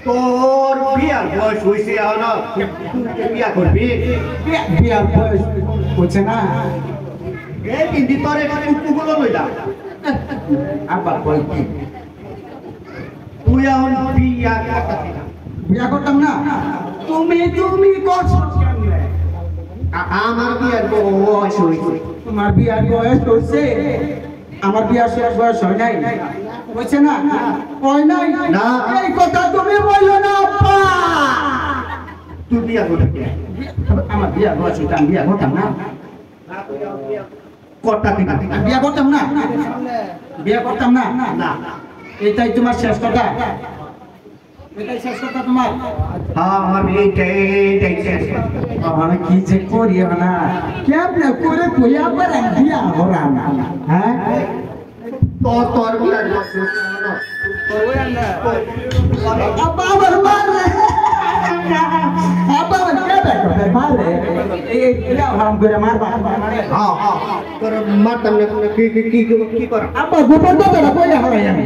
তোর বিয়ার বয়স হয়েছে না বিয়া করবি বিয়ার বয়স হচ্ছে না এই কিন্তু তোর কুকুগুলো লইলা আব্বা কই কি তুই এখন বিয়া করতাছিস না বিয়া করতাম না তুমি করছো কেমনে আমার বিয়ার বয়স হয়েছে তোমার বিয়ার বয়স হচ্ছে আমার বিয়ার শেষ বয়স হয় নাই হচ্ছে না হয় নাই না। এই কথা তুমি বলো না আব্বা তুই বিয়া করবি আমার বিয়ার বয়স হইতে আমি বিয়া করতাম না করতাছি না আমি বিয়া করতাম না বিয়া করতাম না না এটাই তোমার শেষ কথা এটাই শেষ কথা তোমার হ্যাঁ আমার এইটাই শেষ আমরা কি যে করি না কেমনে করে কই আবার বিয়া হরা না হ্যাঁ তোর বিয়ার বয়স হয়েছে না আব্বা আমার মারে আব্বা আমার কেবে করে মারে এই বিয়া হারাম করে মারবা হ্যাঁ হ্যাঁ তোর মারতাম না কি কর আব্বা গোপন কথা কইলে হরাই আমি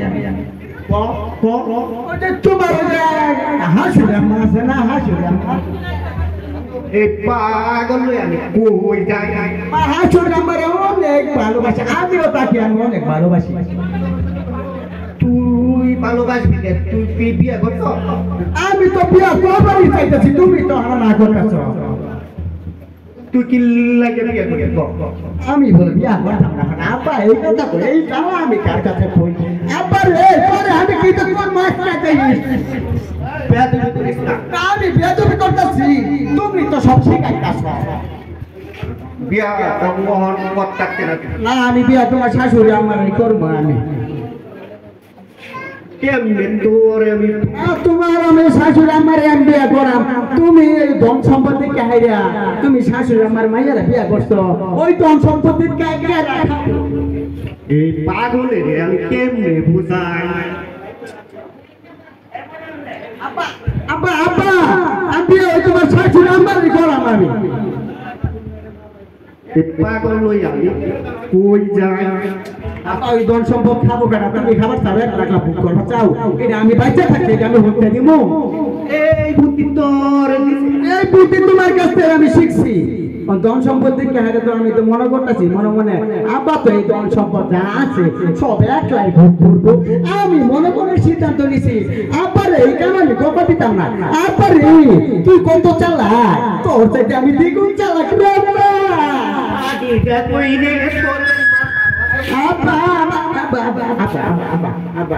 ওটা তোমার হাসুরে মাছ না হাসুরে এই পাগল আমি কই যাই হাসুরে আমার অনেক ভালোবাসি আমিও তাকে আমি অনেক ভালোবাসি তুই ভালোবাসবি কে তুই বিয়া করছ আমি তো বিয়া করবারই চাইতেছি তুমি তো আমার না করতেছ তুই কি লাগে বিয়া করবি আমি বলে বিয়া করতাম না আব্বা এই কথা কই এই যাও আমি কার কাছে কই আব্বা রে তোরে আমি কি তো কোন মাছ খাইতে বেয়াদবি করিস না আমি বেয়াদবি করতেছি তুমি তো সব শিখাইতাছ বিয়া মোহন করতে না না আমি বিয়া তোমার শাশুড়ি আমার করবো আমি কেমনে তোরে আমি তোমার আমি শাশুড়ি আমার বিয়া করাম তুমি এই ধন সম্পত্তি কাহিরা তুমি শাশুড়ি আমার মাইয়ারা বিয়া করছো ওই ধন সম্পত্তি কাহিরা এই পাগলের আমি কেমনে বুঝাই আব্বা আব্বা আব্বা আমি ওই তোমার শাশুড়ি আমার করাম আমি এই পাগল লই আমি কই যাই আব্বা ওই ধন সম্পদ খাবো কেন তুমি খাবার চাবে রাখলা বুক করবা চাও এটা আমি বাচ্চা থাকতে এটা আমি হতে দিব এই বুদ্ধি তোর এই বুদ্ধি তোমার কাছ থেকে আমি শিখছি ধন সম্পদ দেখে হারে তো আমি তো মনে করতেছি মনে মনে আব্বা তো এই ধন সম্পদ যা আছে সব একলাই ভোগ করবো আমি মনে করে সিদ্ধান্ত নিছি আব্বারে এই কারণে আমি কথা দিতাম না আব্বারে তুই কত চালা তোর চাইতে আমি দ্বিগুণ চালাক রে আব্বা আদিটা কইলে তোর আব্বা আব্বা আব্বা আব্বা আব্বা আব্বা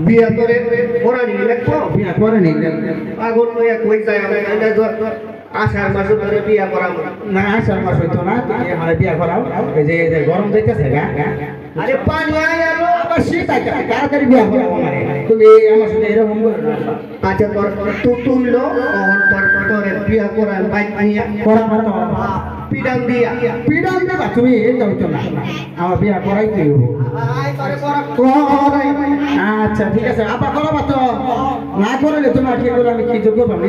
বিয়া করে পড়ানি লাগবো বিয়া করে নি পাগল লইয়া কই যায় আমি আষাঢ় মাসে ধরে বিয়া করাবো না আসার মাস হইতো না তুমি আমার বিয়া করাও এই যে গরম যাইতেছে গা আরে পানি আয় আলো আবার শীত আছে তাড়াতাড়ি বিয়া করাও আমারে তুমি আমার সাথে এরকম করো না আচ্ছা তোর তুললো তোর বিয়া করার বাইক নিয়ে করা মাতো পিডান দিয়া পিডান দেবা তুমি এই যাইতো না আমার বিয়া করাই তুই আয় তোরে করা আচ্ছা ঠিক আছে আপা করা মাতো না করলে তোমার কি করে আমি কি যোগ্য ভাবি